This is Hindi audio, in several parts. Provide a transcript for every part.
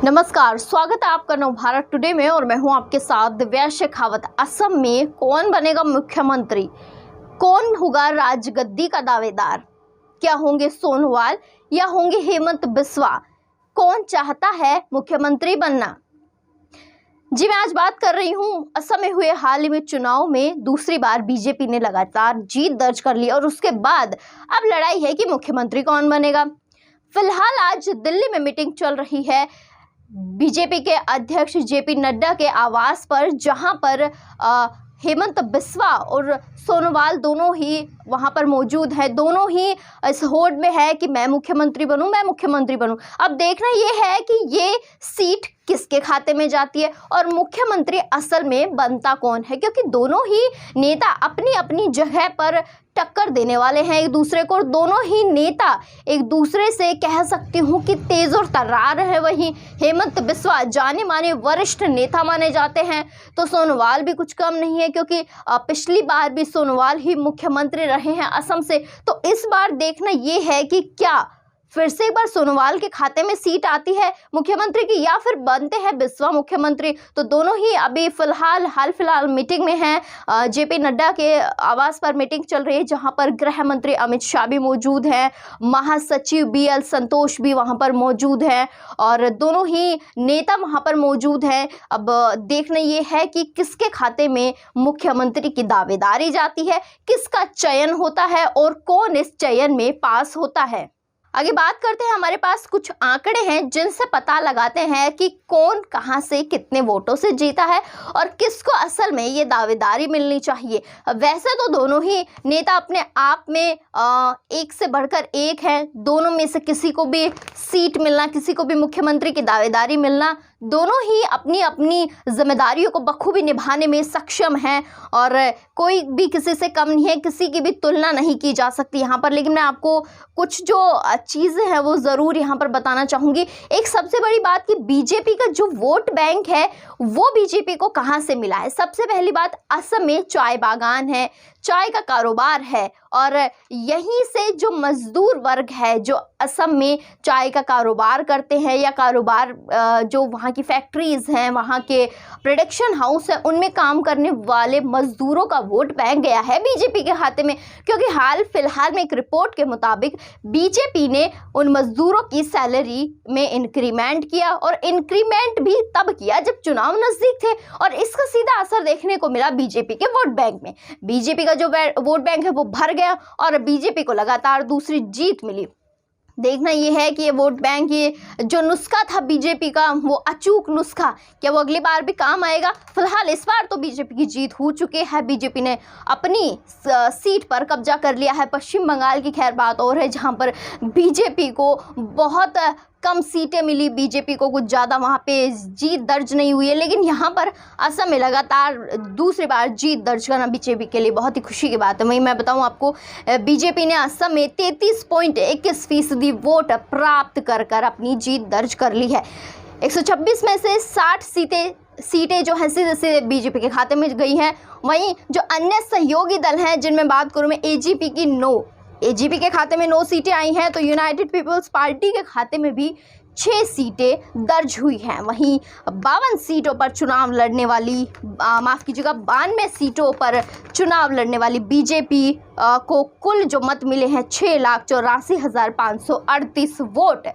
नमस्कार, स्वागत है आपका नवभारत टुडे में और मैं हूं आपके साथ दिव्या शेखावत। असम में कौन बनेगा मुख्यमंत्री? कौन होगा राजगद्दी का दावेदार? क्या होंगे सोनोवाल या होंगे हेमंत बिस्वा? कौन चाहता है मुख्यमंत्री बनना? जी, मैं आज बात कर रही हूं असम में हुए हाल ही में चुनाव में दूसरी बार बीजेपी ने लगातार जीत दर्ज कर ली और उसके बाद अब लड़ाई है कि मुख्यमंत्री कौन बनेगा। फिलहाल आज दिल्ली में मीटिंग चल रही है बीजेपी के अध्यक्ष जेपी नड्डा के आवास पर, जहां पर हेमंत बिस्वा और सोनोवाल दोनों ही वहां पर मौजूद हैं। दोनों ही इस होड़ में है कि मैं मुख्यमंत्री बनूं। अब देखना ये है कि ये सीट किसके खाते में जाती है और मुख्यमंत्री असल में बनता कौन है, क्योंकि दोनों ही नेता अपनी अपनी जगह पर टक्कर देने वाले हैं एक दूसरे को। दोनों ही नेता एक दूसरे से कह सकती हूँ कि तेज और तर्रार है। वहीं हेमंत बिस्वा जाने माने वरिष्ठ नेता माने जाते हैं, तो सोनोवाल भी कुछ कम नहीं है, क्योंकि पिछली बार भी सोनोवाल ही मुख्यमंत्री रहे हैं असम से। तो इस बार देखना ये है कि क्या फिर से एक बार सोनोवाल के खाते में सीट आती है मुख्यमंत्री की, या फिर बनते हैं बिस्वा मुख्यमंत्री। तो दोनों ही अभी हाल फिलहाल मीटिंग में हैं। जेपी नड्डा के आवास पर मीटिंग चल रही है, जहां पर गृह मंत्री अमित शाह भी मौजूद हैं, महासचिव बीएल संतोष भी वहां पर मौजूद हैं और दोनों ही नेता वहां पर मौजूद हैं। अब देखना ये है कि किसके खाते में मुख्यमंत्री की दावेदारी जाती है, किसका चयन होता है और कौन इस चयन में पास होता है। आगे बात करते हैं, हमारे पास कुछ आंकड़े हैं जिनसे पता लगाते हैं कि कौन कहां से कितने वोटों से जीता है और किसको असल में ये दावेदारी मिलनी चाहिए। वैसे तो दोनों ही नेता अपने आप में एक से बढ़कर एक हैं। दोनों में से किसी को भी सीट मिलना, किसी को भी मुख्यमंत्री की दावेदारी मिलना, दोनों ही अपनी अपनी जिम्मेदारियों को बखूबी निभाने में सक्षम हैं और कोई भी किसी से कम नहीं है, किसी की भी तुलना नहीं की जा सकती यहाँ पर। लेकिन मैं आपको कुछ जो चीज़ें हैं वो ज़रूर यहाँ पर बताना चाहूँगी। एक सबसे बड़ी बात कि बीजेपी का जो वोट बैंक है वो बीजेपी को कहाँ से मिला है। सबसे पहली बात, असम में चाय बागान है, चाय का कारोबार है और यहीं से जो मजदूर वर्ग है जो असम में चाय का कारोबार करते हैं या कारोबार जो वहाँ की फैक्ट्रीज़ हैं, वहाँ के प्रोडक्शन हाउस है, उनमें काम करने वाले मजदूरों का वोट बैंक गया है बीजेपी के खाते में। क्योंकि हाल फिलहाल में एक रिपोर्ट के मुताबिक बीजेपी ने उन मजदूरों की सैलरी में इंक्रीमेंट किया और इंक्रीमेंट भी तब किया जब चुनाव नज़दीक थे और इसका सीधा असर देखने को मिला बीजेपी के वोट बैंक में। बीजेपी का जो वोट बैंक है वो भर गया और बीजेपी को लगातार दूसरी जीत मिली। देखना ये है कि ये वोट बैंक, ये जो नुस्खा था बीजेपी का, वो अचूक नुस्खा, क्या वो अगली बार भी काम आएगा? फिलहाल इस बार तो बीजेपी की जीत हो चुकी है। बीजेपी ने अपनी सीट पर कब्जा कर लिया है। पश्चिम बंगाल की खैर बात और है, जहां पर बीजेपी को बहुत कम सीटें मिली, बीजेपी को कुछ ज़्यादा वहाँ पे जीत दर्ज नहीं हुई है। लेकिन यहाँ पर असम में लगातार दूसरी बार जीत दर्ज करना बीजेपी के लिए बहुत ही खुशी की बात है। वहीं मैं बताऊँ आपको, बीजेपी ने असम में 33.21% वोट प्राप्त कर अपनी जीत दर्ज कर ली है। 126 में से 60 सीटें जो हैं सीधे बीजेपी के खाते में गई हैं। वहीं जो अन्य सहयोगी दल हैं, जिनमें बात करूँ मैं एजीपी के खाते में 9 सीटें आई हैं, तो यूनाइटेड पीपल्स पार्टी के खाते में भी 6 सीटें दर्ज हुई हैं। वहीं 52 सीटों पर चुनाव लड़ने वाली 92 सीटों पर चुनाव लड़ने वाली बीजेपी को कुल जो मत मिले हैं 6,84,538 वोट।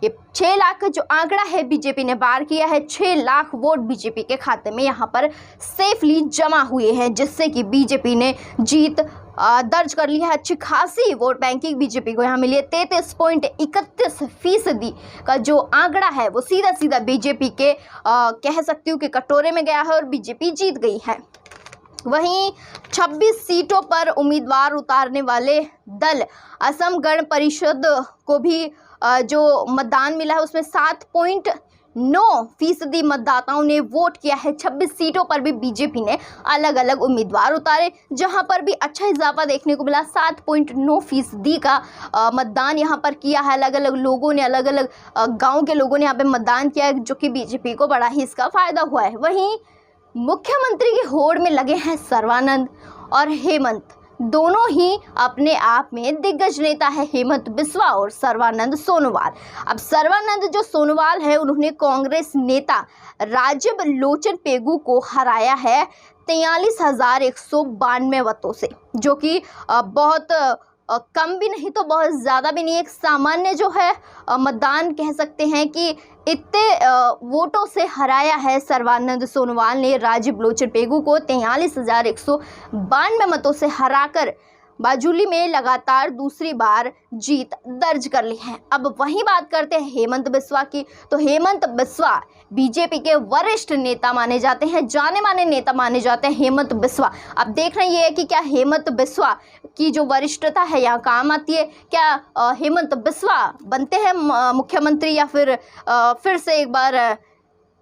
ये 6 लाख का जो आंकड़ा है बीजेपी ने पार किया है। 6 लाख वोट बीजेपी के खाते में यहाँ पर सेफली जमा हुए हैं, जिससे कि बीजेपी ने जीत दर्ज कर ली है। अच्छी खासी वोट बैंकिंग बीजेपी को यहाँ मिली है। 33.31% का जो आंकड़ा है वो सीधा बीजेपी के कह सकती हूँ कि कटोरे में गया है और बीजेपी जीत गई है। वहीं 26 सीटों पर उम्मीदवार उतारने वाले दल असम गण परिषद को भी जो मतदान मिला है उसमें 7.9% मतदाताओं ने वोट किया है। 26 सीटों पर भी बीजेपी ने अलग अलग उम्मीदवार उतारे, जहां पर भी अच्छा इजाफा देखने को मिला। 7.9% का मतदान यहां पर किया है। अलग अलग लोगों ने, अलग अलग गांव के लोगों ने यहां पे मतदान किया है, जो कि बीजेपी को बड़ा ही इसका फायदा हुआ है। वहीं मुख्यमंत्री की होड़ में लगे हैं सर्बानंद और हेमंत। दोनों ही अपने आप में दिग्गज नेता है, हेमंत बिस्वा और सर्बानंद सोनोवाल। अब सर्बानंद जो सोनोवाल है, उन्होंने कांग्रेस नेता राजीव लोचन पेगू को हराया है 43,192 वोटों से, जो कि बहुत कम भी नहीं तो बहुत ज़्यादा भी नहीं, एक सामान्य जो है मतदान कह सकते हैं कि इतने वोटों से हराया है सर्बानंद सोनोवाल ने राजीव लोचन पेगू को 43,192 मतों से हराकर बाजुली में लगातार दूसरी बार जीत दर्ज कर ली है। अब वहीं बात करते हैं हेमंत बिस्वा की, तो हेमंत बिस्वा बीजेपी के वरिष्ठ नेता माने जाते हैं, जाने माने नेता माने जाते हैं हेमंत बिस्वा। अब देखना ये है कि क्या हेमंत बिस्वा की जो वरिष्ठता है यहाँ काम आती है, क्या हेमंत बिस्वा बनते हैं मुख्यमंत्री, या फिर से एक बार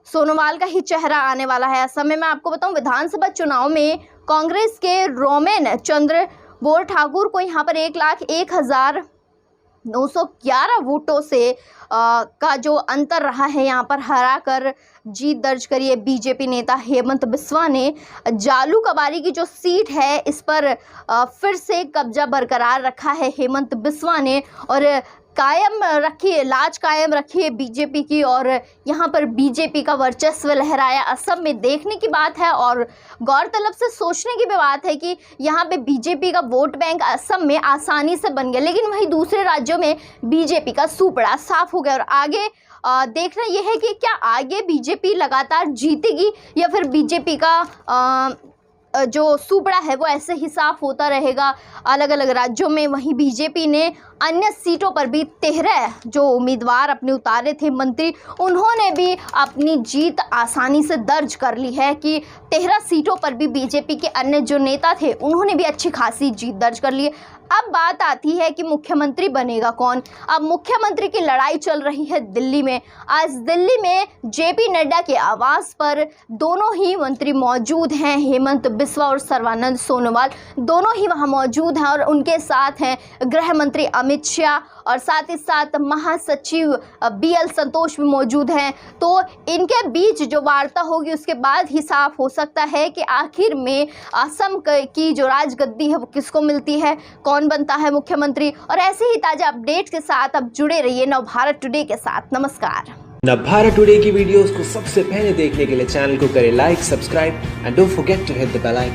सोनोवाल का ही चेहरा आने वाला है असम में। मैं आपको बताऊं, विधानसभा चुनाव में कांग्रेस के रोमेन चंद्र बोर ठाकुर को यहाँ पर 1,01,911 वोटों से का जो अंतर रहा है, यहाँ पर हरा कर जीत दर्ज करी है बीजेपी नेता हेमंत बिस्वा ने। जालू कबारी की जो सीट है, इस पर फिर से कब्जा बरकरार रखा है हेमंत बिस्वा ने और लाज कायम रखी है बीजेपी की, और यहाँ पर बीजेपी का वर्चस्व लहराया असम में देखने की बात है। और गौरतलब से सोचने की भी बात है कि यहाँ पे बीजेपी का वोट बैंक असम में आसानी से बन गया, लेकिन वहीं दूसरे राज्यों में बीजेपी का सुपड़ा साफ हो गया। और आगे देखना यह है कि क्या आगे बीजेपी लगातार जीतेगी या फिर बीजेपी का जो सुपड़ा है वो ऐसे ही साफ होता रहेगा अलग अलग राज्यों में। वहीं बीजेपी ने अन्य सीटों पर भी 13 जो उम्मीदवार अपने उतारे थे मंत्री, उन्होंने भी अपनी जीत आसानी से दर्ज कर ली है कि 13 सीटों पर भी बीजेपी के अन्य जो नेता थे उन्होंने भी अच्छी खासी जीत दर्ज कर ली है। अब बात आती है कि मुख्यमंत्री बनेगा कौन। अब मुख्यमंत्री की लड़ाई चल रही है दिल्ली में। आज दिल्ली में जेपी नड्डा के आवास पर दोनों ही मंत्री मौजूद हैं, हेमंत बिस्वा और सर्बानंद सोनोवाल दोनों ही वहां मौजूद हैं, और उनके साथ हैं गृह मंत्री अमित शाह और साथ ही साथ महासचिव BL संतोष भी मौजूद हैं। तो इनके बीच जो वार्ता होगी उसके बाद ही साफ हो सकता है कि आखिर में असम की जो राजगद्दी है वो किसको मिलती है, कौन बनता है मुख्यमंत्री। और ऐसे ही ताजा अपडेट्स के साथ अब जुड़े रहिए नवभारत टुडे के साथ। नमस्कार। नवभारत टुडे की वीडियोस को सबसे पहले देखने के लिए चैनल को करें like, subscribe and don't forget to hit the bell icon.